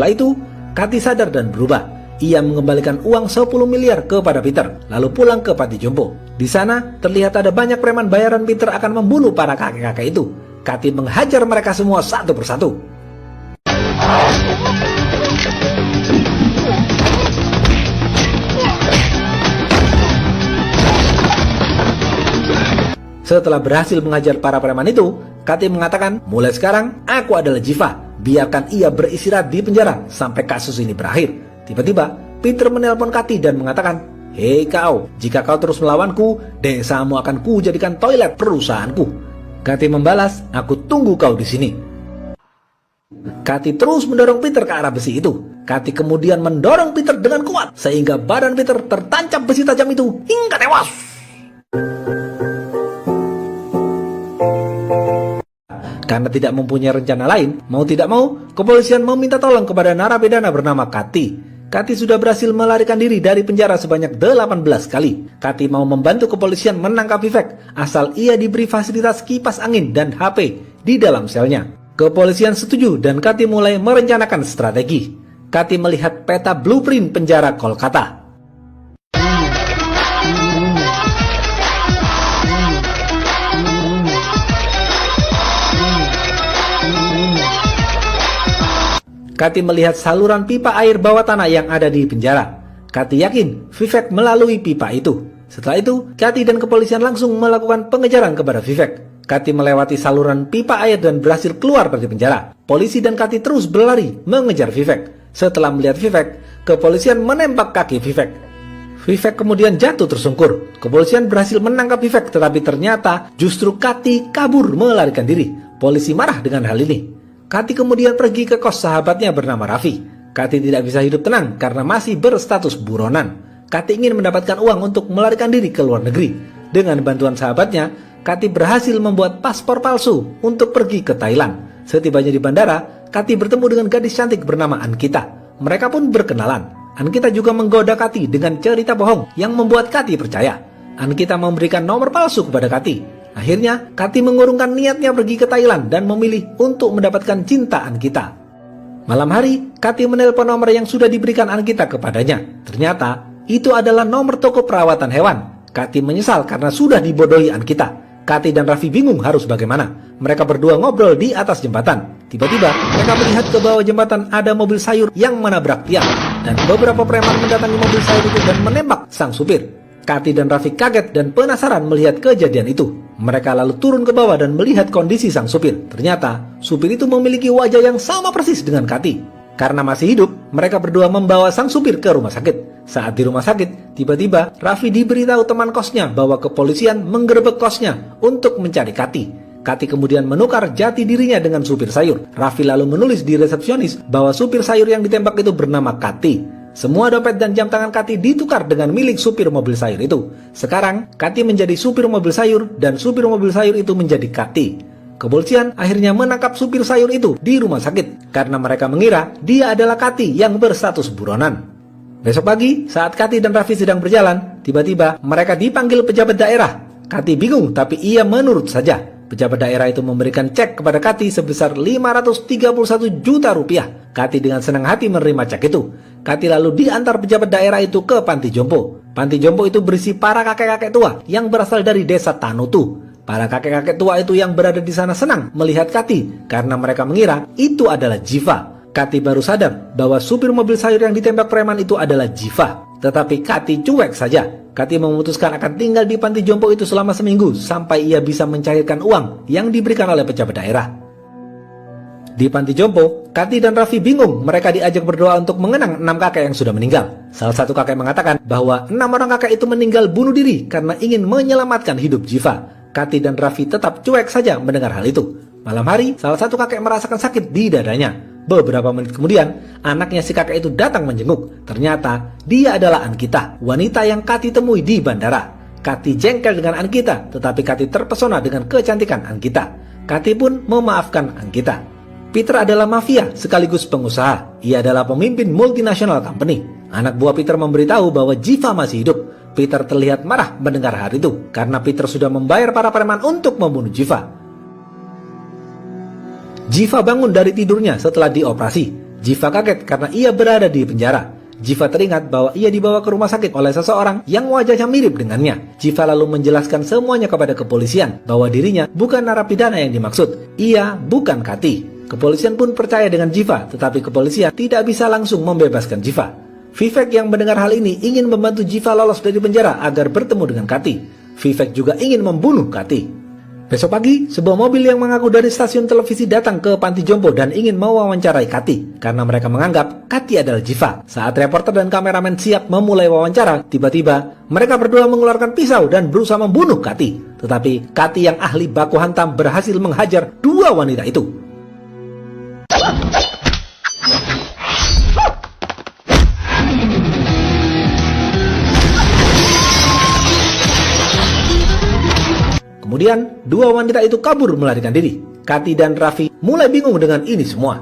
Setelah itu, Kathy sadar dan berubah. Ia mengembalikan uang 10 miliar kepada Peter, lalu pulang ke panti jompo. Di sana, terlihat ada banyak preman bayaran Peter akan membunuh para kakek-kakek itu. Kathy menghajar mereka semua satu persatu. Setelah berhasil mengajar para preman itu, Kathy mengatakan, mulai sekarang aku adalah Jiva. Biarkan ia beristirahat di penjara sampai kasus ini berakhir. Tiba-tiba, Peter menelpon Kathy dan mengatakan, hei kau, jika kau terus melawanku, desamu akan kujadikan toilet perusahaanku. Kathy membalas, aku tunggu kau di sini. Kathy terus mendorong Peter ke arah besi itu. Kathy kemudian mendorong Peter dengan kuat, sehingga badan Peter tertancap besi tajam itu hingga tewas. Karena tidak mempunyai rencana lain, mau tidak mau, kepolisian meminta tolong kepada narapidana bernama Kathy. Kathy sudah berhasil melarikan diri dari penjara sebanyak 18 kali. Kathy mau membantu kepolisian menangkap Vivek, asal ia diberi fasilitas kipas angin dan HP di dalam selnya. Kepolisian setuju dan Kathy mulai merencanakan strategi. Kathy melihat peta blueprint penjara Kolkata. Kathy melihat saluran pipa air bawah tanah yang ada di penjara. Kathy yakin Vivek melalui pipa itu. Setelah itu, Kathy dan kepolisian langsung melakukan pengejaran kepada Vivek. Kathy melewati saluran pipa air dan berhasil keluar dari penjara. Polisi dan Kathy terus berlari mengejar Vivek. Setelah melihat Vivek, kepolisian menembak kaki Vivek. Vivek kemudian jatuh tersungkur. Kepolisian berhasil menangkap Vivek, tetapi ternyata justru Kathy kabur melarikan diri. Polisi marah dengan hal ini. Kathy kemudian pergi ke kos sahabatnya bernama Raffi. Kathy tidak bisa hidup tenang karena masih berstatus buronan. Kathy ingin mendapatkan uang untuk melarikan diri ke luar negeri. Dengan bantuan sahabatnya, Kathy berhasil membuat paspor palsu untuk pergi ke Thailand. Setibanya di bandara, Kathy bertemu dengan gadis cantik bernama Ankita. Mereka pun berkenalan. Ankita juga menggoda Kathy dengan cerita bohong yang membuat Kathy percaya. Ankita memberikan nomor palsu kepada Kathy. Akhirnya, Kathy mengurungkan niatnya pergi ke Thailand dan memilih untuk mendapatkan cinta Ankita. Malam hari, Kathy menelpon nomor yang sudah diberikan Ankita kepadanya. Ternyata, itu adalah nomor toko perawatan hewan. Kathy menyesal karena sudah dibodohi Ankita. Kathy dan Raffi bingung harus bagaimana. Mereka berdua ngobrol di atas jembatan. Tiba-tiba, mereka melihat ke bawah jembatan ada mobil sayur yang menabrak tiang. Dan beberapa preman mendatangi mobil sayur itu dan menembak sang supir. Kathy dan Raffi kaget dan penasaran melihat kejadian itu. Mereka lalu turun ke bawah dan melihat kondisi sang supir. Ternyata, supir itu memiliki wajah yang sama persis dengan Kathy. Karena masih hidup, mereka berdua membawa sang supir ke rumah sakit. Saat di rumah sakit, tiba-tiba Raffi diberitahu teman kosnya bahwa kepolisian menggerebek kosnya untuk mencari Kathy. Kathy kemudian menukar jati dirinya dengan supir sayur. Raffi lalu menulis di resepsionis bahwa supir sayur yang ditembak itu bernama Kathy. Semua dompet dan jam tangan Kathy ditukar dengan milik supir mobil sayur itu. Sekarang, Kathy menjadi supir mobil sayur dan supir mobil sayur itu menjadi Kathy. Kepolisian akhirnya menangkap supir sayur itu di rumah sakit karena mereka mengira dia adalah Kathy yang berstatus buronan. Besok pagi, saat Kathy dan Raffi sedang berjalan, tiba-tiba mereka dipanggil pejabat daerah. Kathy bingung tapi ia menurut saja. Pejabat daerah itu memberikan cek kepada Kathy sebesar 531 juta rupiah. Kathy dengan senang hati menerima cek itu. Kathy lalu diantar pejabat daerah itu ke panti jompo. Panti jompo itu berisi para kakek-kakek tua yang berasal dari desa Tanutu. Para kakek-kakek tua itu yang berada di sana senang melihat Kathy karena mereka mengira itu adalah Jiva. Kathy baru sadar bahwa supir mobil sayur yang ditembak preman itu adalah Jiva. Tetapi Kathy cuek saja. Kathy memutuskan akan tinggal di panti jompo itu selama seminggu sampai ia bisa mencairkan uang yang diberikan oleh pejabat daerah. Di panti jompo, Kathy dan Raffi bingung. Mereka diajak berdoa untuk mengenang 6 kakek yang sudah meninggal. Salah satu kakek mengatakan bahwa 6 orang kakek itu meninggal bunuh diri karena ingin menyelamatkan hidup Jiva. Kathy dan Raffi tetap cuek saja mendengar hal itu. Malam hari, salah satu kakek merasakan sakit di dadanya. Beberapa menit kemudian, anaknya si kakek itu datang menjenguk. Ternyata, dia adalah Ankita, wanita yang Kathy temui di bandara. Kathy jengkel dengan Ankita, tetapi Kathy terpesona dengan kecantikan Ankita. Kathy pun memaafkan Ankita. Peter adalah mafia sekaligus pengusaha. Ia adalah pemimpin multinational company. Anak buah Peter memberitahu bahwa Jiva masih hidup. Peter terlihat marah mendengar hal itu, karena Peter sudah membayar para preman untuk membunuh Jiva. Jiva bangun dari tidurnya setelah dioperasi. Jiva kaget karena ia berada di penjara. Jiva teringat bahwa ia dibawa ke rumah sakit oleh seseorang yang wajahnya mirip dengannya. Jiva lalu menjelaskan semuanya kepada kepolisian bahwa dirinya bukan narapidana yang dimaksud. Ia bukan Kati. Kepolisian pun percaya dengan Jiva, tetapi kepolisian tidak bisa langsung membebaskan Jiva. Vivek yang mendengar hal ini ingin membantu Jiva lolos dari penjara agar bertemu dengan Kati. Vivek juga ingin membunuh Kati. Besok pagi, sebuah mobil yang mengaku dari stasiun televisi datang ke Panti Jompo dan ingin mewawancarai Kati karena mereka menganggap Kati adalah Jiva. Saat reporter dan kameramen siap memulai wawancara, tiba-tiba mereka berdua mengeluarkan pisau dan berusaha membunuh Kati. Tetapi Kati yang ahli baku hantam berhasil menghajar dua wanita itu. Kemudian, dua wanita itu kabur melarikan diri. Kati dan Raffi mulai bingung dengan ini semua.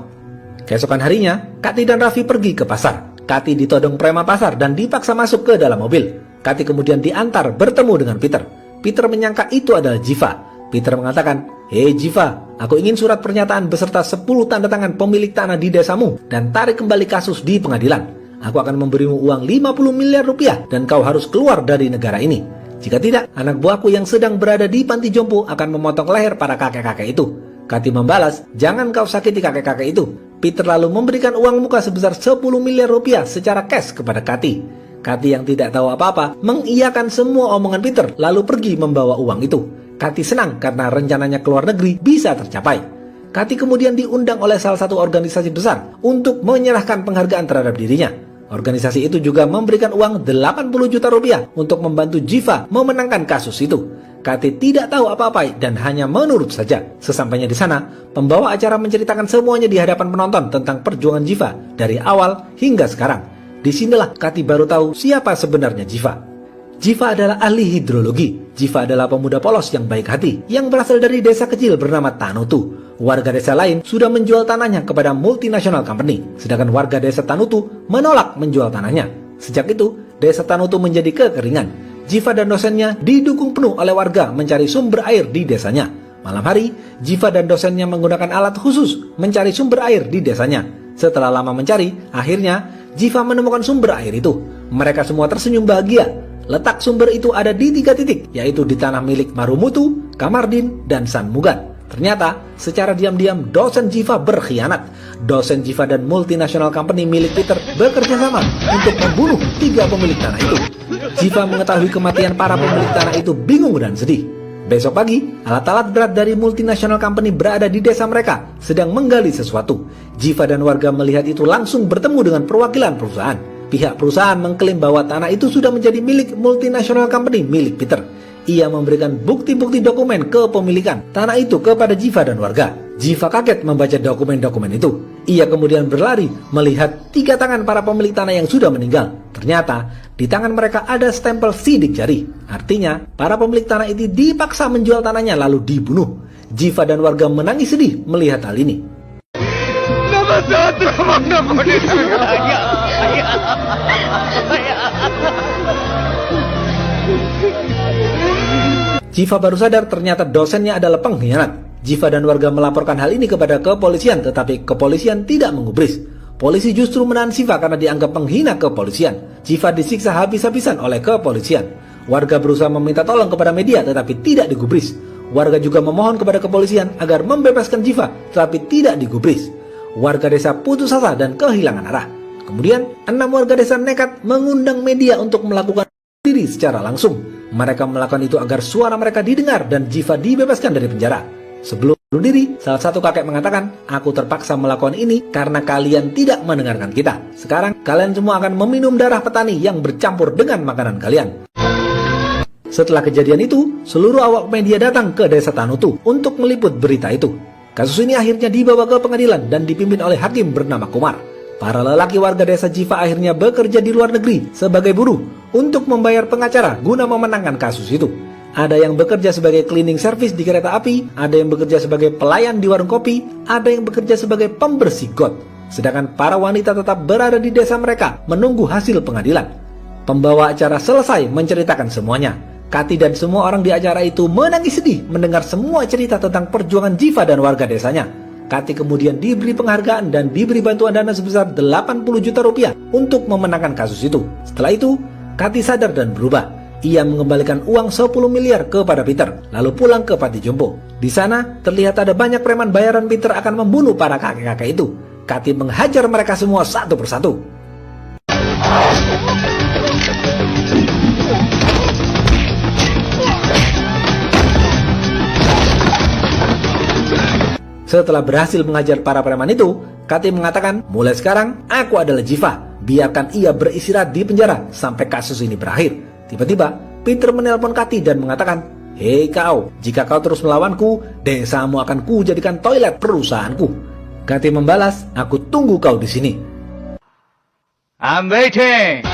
Keesokan harinya, Kati dan Raffi pergi ke pasar. Kati ditodong preman pasar dan dipaksa masuk ke dalam mobil. Kati kemudian diantar bertemu dengan Peter. Peter menyangka itu adalah Jiva. Peter mengatakan, "Hei Jiva, aku ingin surat pernyataan beserta 10 tanda tangan pemilik tanah di desamu dan tarik kembali kasus di pengadilan. Aku akan memberimu uang 50 miliar rupiah dan kau harus keluar dari negara ini. Jika tidak, anak buahku yang sedang berada di Panti Jompo akan memotong leher para kakek-kakek itu." Kati membalas, "Jangan kau sakiti kakek-kakek itu." Peter lalu memberikan uang muka sebesar 10 miliar rupiah secara cash kepada Kati. Kati yang tidak tahu apa-apa mengiyakan semua omongan Peter lalu pergi membawa uang itu. Kati senang karena rencananya keluar negeri bisa tercapai. Kati kemudian diundang oleh salah satu organisasi besar untuk menyerahkan penghargaan terhadap dirinya. Organisasi itu juga memberikan uang 80 juta rupiah untuk membantu Jiva memenangkan kasus itu. Kati tidak tahu apa-apa dan hanya menurut saja. Sesampainya di sana, pembawa acara menceritakan semuanya di hadapan penonton tentang perjuangan Jiva dari awal hingga sekarang. Disinilah Kati baru tahu siapa sebenarnya Jiva. Jiva adalah ahli hidrologi. Jiva adalah pemuda polos yang baik hati, yang berasal dari desa kecil bernama Tanutu. Warga desa lain sudah menjual tanahnya kepada multinational company, sedangkan warga desa Tanutu menolak menjual tanahnya. Sejak itu, desa Tanutu menjadi kekeringan. Jiva dan dosennya didukung penuh oleh warga mencari sumber air di desanya. Malam hari, Jiva dan dosennya menggunakan alat khusus mencari sumber air di desanya. Setelah lama mencari, akhirnya Jiva menemukan sumber air itu. Mereka semua tersenyum bahagia. Letak sumber itu ada di 3 titik, yaitu di tanah milik Marumutu, Kamardin, dan San Mugan. Ternyata, secara diam-diam dosen Jiva berkhianat. Dosen Jiva dan multinational company milik Peter bekerja sama untuk membunuh 3 pemilik tanah itu. Jiva mengetahui kematian para pemilik tanah itu bingung dan sedih. Besok pagi, alat-alat berat dari multinational company berada di desa mereka, sedang menggali sesuatu. Jiva dan warga melihat itu langsung bertemu dengan perwakilan perusahaan. Pihak perusahaan mengklaim bahwa tanah itu sudah menjadi milik multinational company milik Peter. Ia memberikan bukti-bukti dokumen kepemilikan tanah itu kepada Jiva dan warga. Jiva kaget membaca dokumen-dokumen itu. Ia kemudian berlari melihat 3 tangan para pemilik tanah yang sudah meninggal. Ternyata di tangan mereka ada stempel sidik jari. Artinya para pemilik tanah itu dipaksa menjual tanahnya lalu dibunuh. Jiva dan warga menangis sedih melihat hal ini. Jiva baru sadar ternyata dosennya adalah pengkhianat. Jiva dan warga melaporkan hal ini kepada kepolisian, tetapi kepolisian tidak menggubris. Polisi justru menahan Jiva karena dianggap penghina kepolisian. Jiva disiksa habis-habisan oleh kepolisian. Warga berusaha meminta tolong kepada media, tetapi tidak digubris. Warga juga memohon kepada kepolisian agar membebaskan Jiva, tetapi tidak digubris. Warga desa putus asa dan kehilangan arah. Kemudian, 6 warga desa nekat mengundang media untuk melakukan diri secara langsung. Mereka melakukan itu agar suara mereka didengar dan Jiva dibebaskan dari penjara. Sebelum bunuh diri, salah satu kakek mengatakan, "Aku terpaksa melakukan ini karena kalian tidak mendengarkan kita. Sekarang kalian semua akan meminum darah petani yang bercampur dengan makanan kalian." Setelah kejadian itu, seluruh awak media datang ke desa Tanutu untuk meliput berita itu. Kasus ini akhirnya dibawa ke pengadilan dan dipimpin oleh hakim bernama Kumar. Para lelaki warga desa Jiva akhirnya bekerja di luar negeri sebagai buruh untuk membayar pengacara guna memenangkan kasus itu. Ada yang bekerja sebagai cleaning service di kereta api, ada yang bekerja sebagai pelayan di warung kopi, ada yang bekerja sebagai pembersih got. Sedangkan para wanita tetap berada di desa mereka menunggu hasil pengadilan. Pembawa acara selesai menceritakan semuanya. Kati dan semua orang di acara itu menangis sedih mendengar semua cerita tentang perjuangan Jiva dan warga desanya. Kati kemudian diberi penghargaan dan diberi bantuan dana sebesar 80 juta rupiah untuk memenangkan kasus itu. Setelah itu, Kati sadar dan berubah. Ia mengembalikan uang 10 miliar kepada Peter, lalu pulang ke Panti Jompo. Di sana, terlihat ada banyak preman bayaran Peter akan membunuh para kakek-kakek itu. Kati menghajar mereka semua satu persatu. Setelah berhasil mengajar para preman itu, Kati mengatakan, mulai sekarang aku adalah Jiva. Biarkan ia beristirahat di penjara sampai kasus ini berakhir. Tiba-tiba, Peter menelpon Kati dan mengatakan, "Hei kau, jika kau terus melawanku, desamu akan kujadikan toilet perusahaanku." Kati membalas, "Aku tunggu kau di sini." I'm waiting.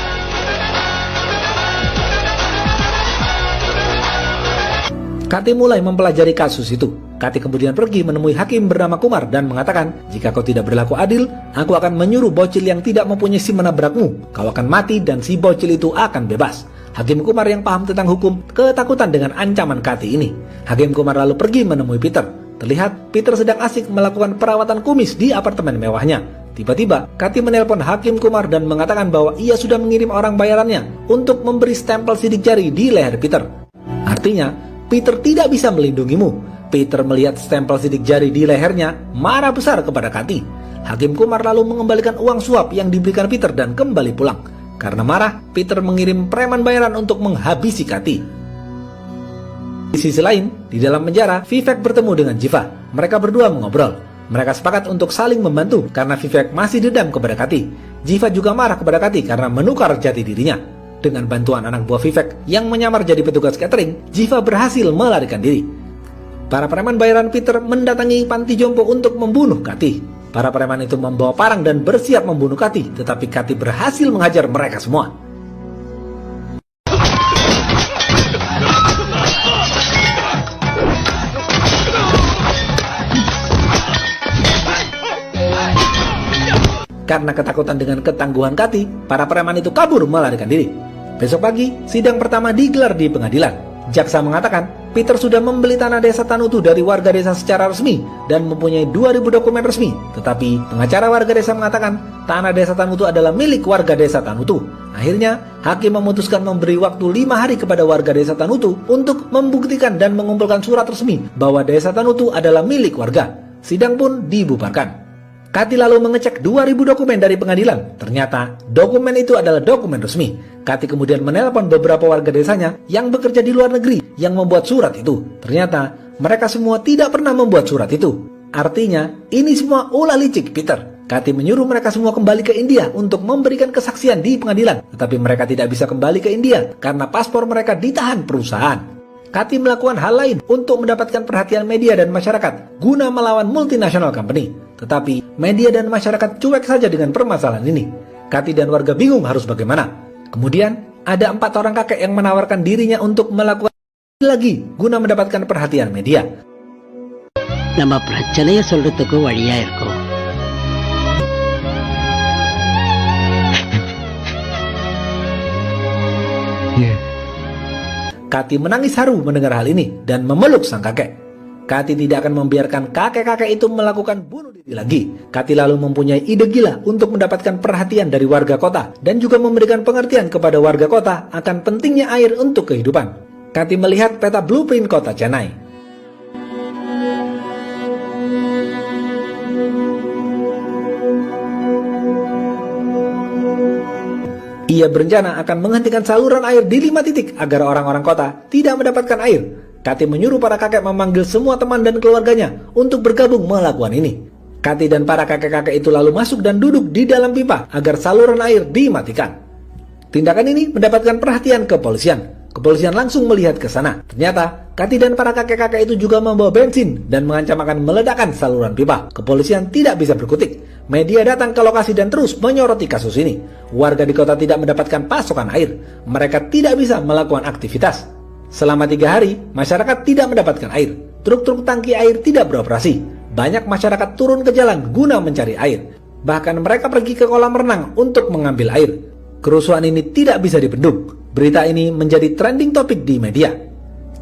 Kati mulai mempelajari kasus itu. Kati kemudian pergi menemui hakim bernama Kumar dan mengatakan, "Jika kau tidak berlaku adil, aku akan menyuruh bocil yang tidak mempunyai SIM menabrakmu. Kau akan mati dan si bocil itu akan bebas." Hakim Kumar yang paham tentang hukum ketakutan dengan ancaman Kati ini. Hakim Kumar lalu pergi menemui Peter. Terlihat Peter sedang asik melakukan perawatan kumis di apartemen mewahnya. Tiba-tiba, Kati menelpon Hakim Kumar dan mengatakan bahwa ia sudah mengirim orang bayarannya untuk memberi stempel sidik jari di leher Peter. Artinya, Peter tidak bisa melindungimu. Peter melihat stempel sidik jari di lehernya, marah besar kepada Kati. Hakim Kumar lalu mengembalikan uang suap yang diberikan Peter dan kembali pulang. Karena marah, Peter mengirim preman bayaran untuk menghabisi Kati. Di sisi lain, di dalam penjara, Vivek bertemu dengan Jiva. Mereka berdua mengobrol. Mereka sepakat untuk saling membantu karena Vivek masih dendam kepada Kati. Jiva juga marah kepada Kati karena menukar jati dirinya. Dengan bantuan anak buah Vivek yang menyamar jadi petugas catering, Jiva berhasil melarikan diri. Para preman bayaran Peter mendatangi Panti Jompo untuk membunuh Kati. Para preman itu membawa parang dan bersiap membunuh Kati, tetapi Kati berhasil menghajar mereka semua. Karena ketakutan dengan ketangguhan Kati, para preman itu kabur melarikan diri. Besok pagi, sidang pertama digelar di pengadilan. Jaksa mengatakan, Peter sudah membeli tanah desa Tanutu dari warga desa secara resmi dan mempunyai 2000 dokumen resmi. Tetapi, pengacara warga desa mengatakan, tanah desa Tanutu adalah milik warga desa Tanutu. Akhirnya, hakim memutuskan memberi waktu 5 hari kepada warga desa Tanutu untuk membuktikan dan mengumpulkan surat resmi bahwa desa Tanutu adalah milik warga. Sidang pun dibubarkan. Kati lalu mengecek 2000 dokumen dari pengadilan. Ternyata dokumen itu adalah dokumen resmi. Kati kemudian menelpon beberapa warga desanya yang bekerja di luar negeri yang membuat surat itu. Ternyata mereka semua tidak pernah membuat surat itu. Artinya ini semua ulah licik Peter. Kati menyuruh mereka semua kembali ke India untuk memberikan kesaksian di pengadilan. Tetapi mereka tidak bisa kembali ke India karena paspor mereka ditahan perusahaan. Kati melakukan hal lain untuk mendapatkan perhatian media dan masyarakat guna melawan multinational company. Tetapi media dan masyarakat cuek saja dengan permasalahan ini. Kati dan warga bingung harus bagaimana. Kemudian ada 4 orang kakek yang menawarkan dirinya untuk melakukan lagi guna mendapatkan perhatian media. நம்ம பிரச்சனைய சொல்றதுக்கு வழியா இருக்கும். Kati menangis haru mendengar hal ini dan memeluk sang kakek. Kati tidak akan membiarkan kakek-kakek itu melakukan bunuh diri lagi. Kati lalu mempunyai ide gila untuk mendapatkan perhatian dari warga kota dan juga memberikan pengertian kepada warga kota akan pentingnya air untuk kehidupan. Kati melihat peta blueprint kota Chennai. Ia berencana akan menghentikan saluran air di 5 titik agar orang-orang kota tidak mendapatkan air. Kati menyuruh para kakek memanggil semua teman dan keluarganya untuk bergabung melakukan ini. Kati dan para kakek-kakek itu lalu masuk dan duduk di dalam pipa agar saluran air dimatikan. Tindakan ini mendapatkan perhatian kepolisian. Kepolisian langsung melihat ke sana. Ternyata Kati dan para kakek-kakek itu juga membawa bensin dan mengancam akan meledakkan saluran pipa. Kepolisian tidak bisa berkutik. Media datang ke lokasi dan terus menyoroti kasus ini. Warga di kota tidak mendapatkan pasokan air. Mereka tidak bisa melakukan aktivitas. Selama 3 hari, masyarakat tidak mendapatkan air. Truk-truk tangki air tidak beroperasi. Banyak masyarakat turun ke jalan guna mencari air. Bahkan mereka pergi ke kolam renang untuk mengambil air. Kerusuhan ini tidak bisa dibendung. Berita ini menjadi trending topik di media.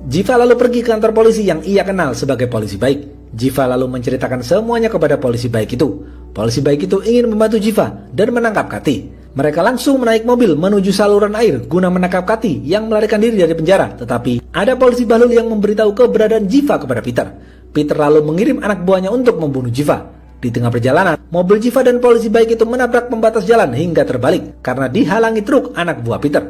Jiva lalu pergi ke kantor polisi yang ia kenal sebagai polisi baik. Jiva lalu menceritakan semuanya kepada polisi baik itu. Polisi baik itu ingin membantu Jiva dan menangkap Kati. Mereka langsung menaik mobil menuju saluran air guna menangkap Kati yang melarikan diri dari penjara. Tetapi ada polisi bahlul yang memberitahu keberadaan Jiva kepada Peter. Peter lalu mengirim anak buahnya untuk membunuh Jiva. Di tengah perjalanan, mobil Jiva dan polisi baik itu menabrak pembatas jalan hingga terbalik karena dihalangi truk anak buah Peter.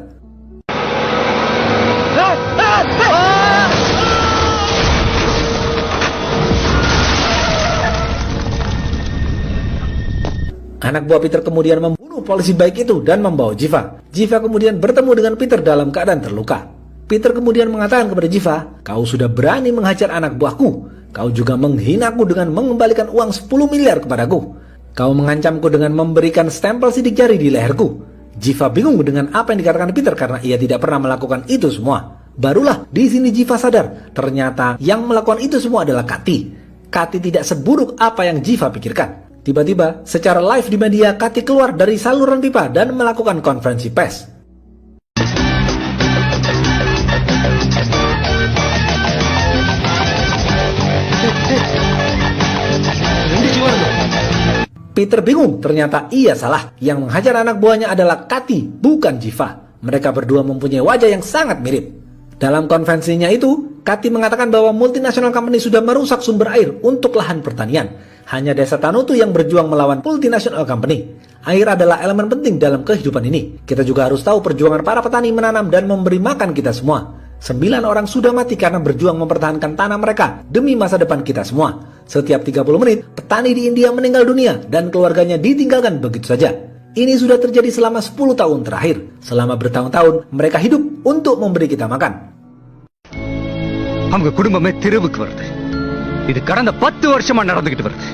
Anak buah Peter kemudian membunuh polisi baik itu dan membawa Jiva. Jiva kemudian bertemu dengan Peter dalam keadaan terluka. Peter kemudian mengatakan kepada Jiva, "Kau sudah berani menghajar anak buahku. Kau juga menghinaku dengan mengembalikan uang 10 miliar kepadaku. Kau mengancamku dengan memberikan stempel sidik jari di leherku." Jiva bingung dengan apa yang dikatakan Peter karena ia tidak pernah melakukan itu semua. Barulah di sini Jiva sadar, ternyata yang melakukan itu semua adalah Kati. Kati tidak seburuk apa yang Jiva pikirkan. Tiba-tiba, secara live di media, Kati keluar dari saluran pipa dan melakukan konferensi pers. Peter bingung, ternyata ia salah. Yang menghajar anak buahnya adalah Kati, bukan Jiva. Mereka berdua mempunyai wajah yang sangat mirip. Dalam konferensinya itu, Kati mengatakan bahwa multinational company sudah merusak sumber air untuk lahan pertanian. Hanya Desa Tanutu yang berjuang melawan multinational company. Air adalah elemen penting dalam kehidupan ini. Kita juga harus tahu perjuangan para petani menanam dan memberi makan kita semua. 9 orang sudah mati karena berjuang mempertahankan tanah mereka demi masa depan kita semua. Setiap 30 menit, petani di India meninggal dunia dan keluarganya ditinggalkan begitu saja. Ini sudah terjadi selama 10 tahun terakhir. Selama bertahun-tahun, mereka hidup untuk memberi kita makan. அவங்க குடும்பமே தெருவுக்கு வருது. இது கடந்த 10 வருஷமா நடந்துகிட்டு வருது.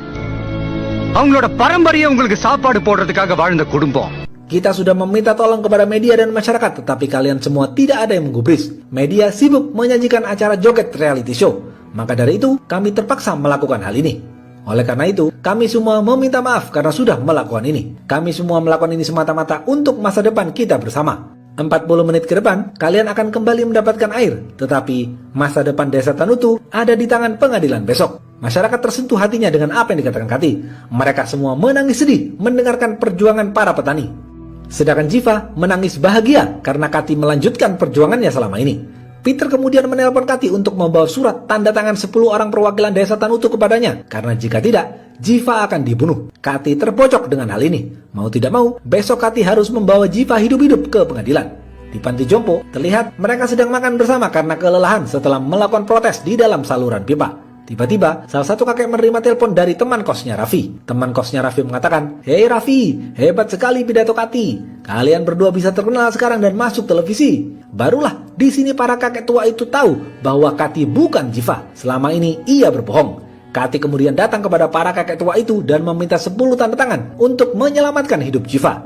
அவங்களோட பரம்பரையை உங்களுக்கு சாப்பாடு போடுறதுக்காக வாழ்ந்த குடும்பம். Kita sudah meminta tolong kepada media dan masyarakat, tetapi kalian semua tidak ada yang menggubris. Media sibuk menyajikan acara joget reality show. Maka dari itu, kami terpaksa melakukan hal ini. Oleh karena itu, kami semua meminta maaf karena sudah melakukan ini. Kami semua melakukan ini semata-mata untuk masa depan kita bersama. 40 menit ke depan, kalian akan kembali mendapatkan air. Tetapi, masa depan Desa Tanutu ada di tangan pengadilan besok. Masyarakat tersentuh hatinya dengan apa yang dikatakan Kati. Mereka semua menangis sedih mendengarkan perjuangan para petani. Sedangkan Jiva menangis bahagia karena Kati melanjutkan perjuangannya selama ini. Peter kemudian menelpon Kati untuk membawa surat tanda tangan 10 orang perwakilan Desa Tanutu kepadanya. Karena jika tidak, Jiva akan dibunuh. Kati terpojok dengan hal ini. Mau tidak mau, besok Kati harus membawa Jiva hidup-hidup ke pengadilan. Di panti jompo, terlihat mereka sedang makan bersama karena kelelahan setelah melakukan protes di dalam saluran pipa. Tiba-tiba, salah satu kakek menerima telepon dari teman kosnya Raffi. Teman kosnya Raffi mengatakan, "Hei Raffi, hebat sekali pidato Kati. Kalian berdua bisa terkenal sekarang dan masuk televisi." Barulah di sini para kakek tua itu tahu bahwa Kati bukan Jiva. Selama ini ia berbohong. Kati kemudian datang kepada para kakek tua itu dan meminta 10 tanda tangan untuk menyelamatkan hidup Jiva.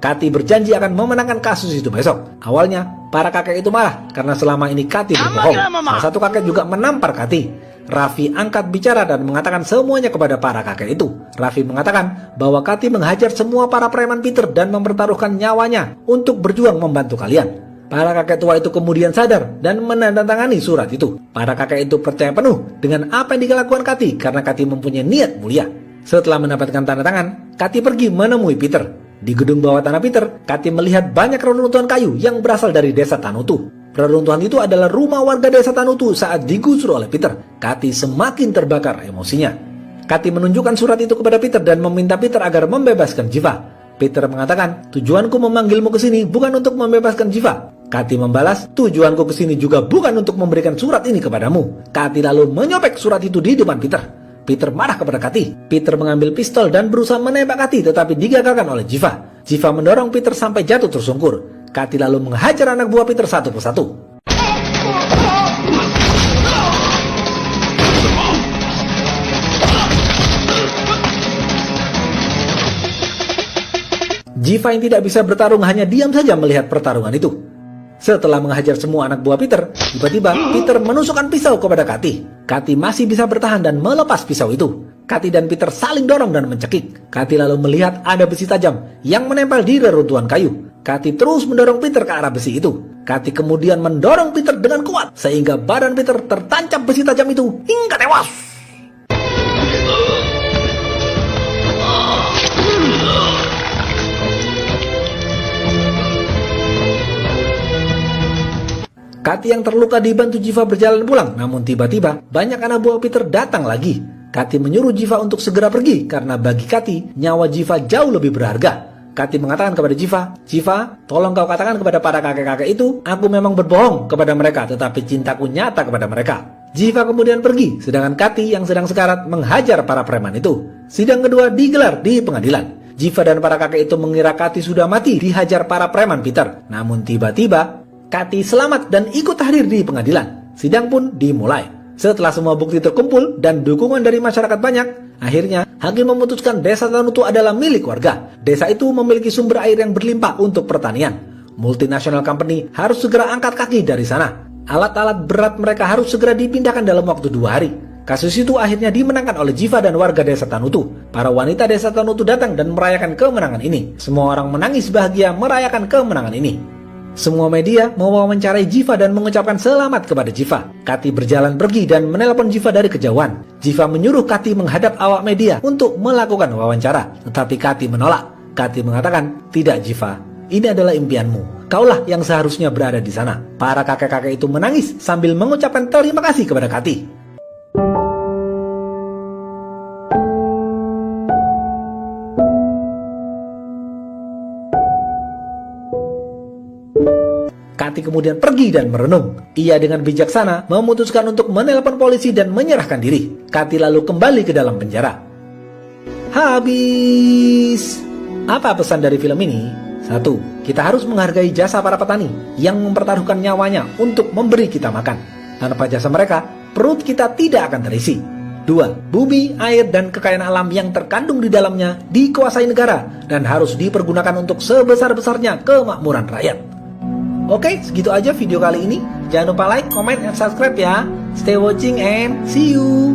Kati berjanji akan memenangkan kasus itu besok. Awalnya, para kakek itu marah karena selama ini Kati berbohong. Salah satu kakek juga menampar Kati. Raffi angkat bicara dan mengatakan semuanya kepada para kakek itu. Raffi mengatakan bahwa Kati menghajar semua para preman Peter dan mempertaruhkan nyawanya untuk berjuang membantu kalian. Para kakek tua itu kemudian sadar dan menandatangani surat itu. Para kakek itu percaya penuh dengan apa yang dilakukan Kati karena Kati mempunyai niat mulia. Setelah mendapatkan tanda tangan, Kati pergi menemui Peter. Di gedung bawah tanah Peter, Kati melihat banyak reruntuhan kayu yang berasal dari Desa Tanutu. Reruntuhan itu adalah rumah warga Desa Tanutu saat digusur oleh Peter. Kati semakin terbakar emosinya. Kati menunjukkan surat itu kepada Peter dan meminta Peter agar membebaskan Jiva. Peter mengatakan, "Tujuanku memanggilmu ke sini bukan untuk membebaskan Jiva." Kati membalas, "Tujuanku ke sini juga bukan untuk memberikan surat ini kepadamu." Kati lalu menyobek surat itu di depan Peter. Peter marah kepada Kati. Peter mengambil pistol dan berusaha menembak Kati tetapi digagalkan oleh Jiva. Jiva mendorong Peter sampai jatuh tersungkur. Kati lalu menghajar anak buah Peter satu persatu. Jiva yang tidak bisa bertarung hanya diam saja melihat pertarungan itu. Setelah menghajar semua anak buah Peter, tiba-tiba Peter menusukkan pisau kepada Kati. Kati masih bisa bertahan dan melepas pisau itu. Kati dan Peter saling dorong dan mencekik. Kati lalu melihat ada besi tajam yang menempel di reruntuhan kayu. Kati terus mendorong Peter ke arah besi itu. Kati kemudian mendorong Peter dengan kuat sehingga badan Peter tertancap besi tajam itu hingga tewas. Kati yang terluka dibantu Jiva berjalan pulang, namun tiba-tiba banyak anak buah Peter datang lagi. Kati menyuruh Jiva untuk segera pergi karena bagi Kati, nyawa Jiva jauh lebih berharga. Kati mengatakan kepada Jiva, "Jiva, tolong kau katakan kepada para kakek-kakek itu, aku memang berbohong kepada mereka, tetapi cintaku nyata kepada mereka." Jiva kemudian pergi, sedangkan Kati yang sedang sekarat menghajar para preman itu. Sidang kedua digelar di pengadilan. Jiva dan para kakek itu mengira Kati sudah mati dihajar para preman Peter. Namun tiba-tiba, Kati selamat dan ikut hadir di pengadilan. Sidang pun dimulai. Setelah semua bukti terkumpul dan dukungan dari masyarakat banyak, akhirnya hakim memutuskan Desa Tanutu adalah milik warga. Desa itu memiliki sumber air yang berlimpah untuk pertanian. Multinational company harus segera angkat kaki dari sana. Alat-alat berat mereka harus segera dipindahkan dalam waktu 2 hari. Kasus itu akhirnya dimenangkan oleh Jiva dan warga Desa Tanutu. Para wanita Desa Tanutu datang dan merayakan kemenangan ini. Semua orang menangis bahagia merayakan kemenangan ini. Semua media mewawancarai Jiva dan mengucapkan selamat kepada Jiva. Kati berjalan pergi dan menelpon Jiva dari kejauhan. Jiva menyuruh Kati menghadap awak media untuk melakukan wawancara. Tetapi Kati menolak. Kati mengatakan, "Tidak Jiva, ini adalah impianmu. Kaulah yang seharusnya berada di sana." Para kakek-kakek itu menangis sambil mengucapkan terima kasih kepada Kati. Kati kemudian pergi dan merenung. Ia dengan bijaksana memutuskan untuk menelpon polisi dan menyerahkan diri. Kati lalu kembali ke dalam penjara. Habis. Apa pesan dari film ini? 1. Kita harus menghargai jasa para petani yang mempertaruhkan nyawanya untuk memberi kita makan. Tanpa jasa mereka, perut kita tidak akan terisi. 2. Bumi, air, dan kekayaan alam yang terkandung di dalamnya dikuasai negara dan harus dipergunakan untuk sebesar-besarnya kemakmuran rakyat. Oke, segitu aja video kali ini. Jangan lupa like, comment, and subscribe ya. Stay watching and see you.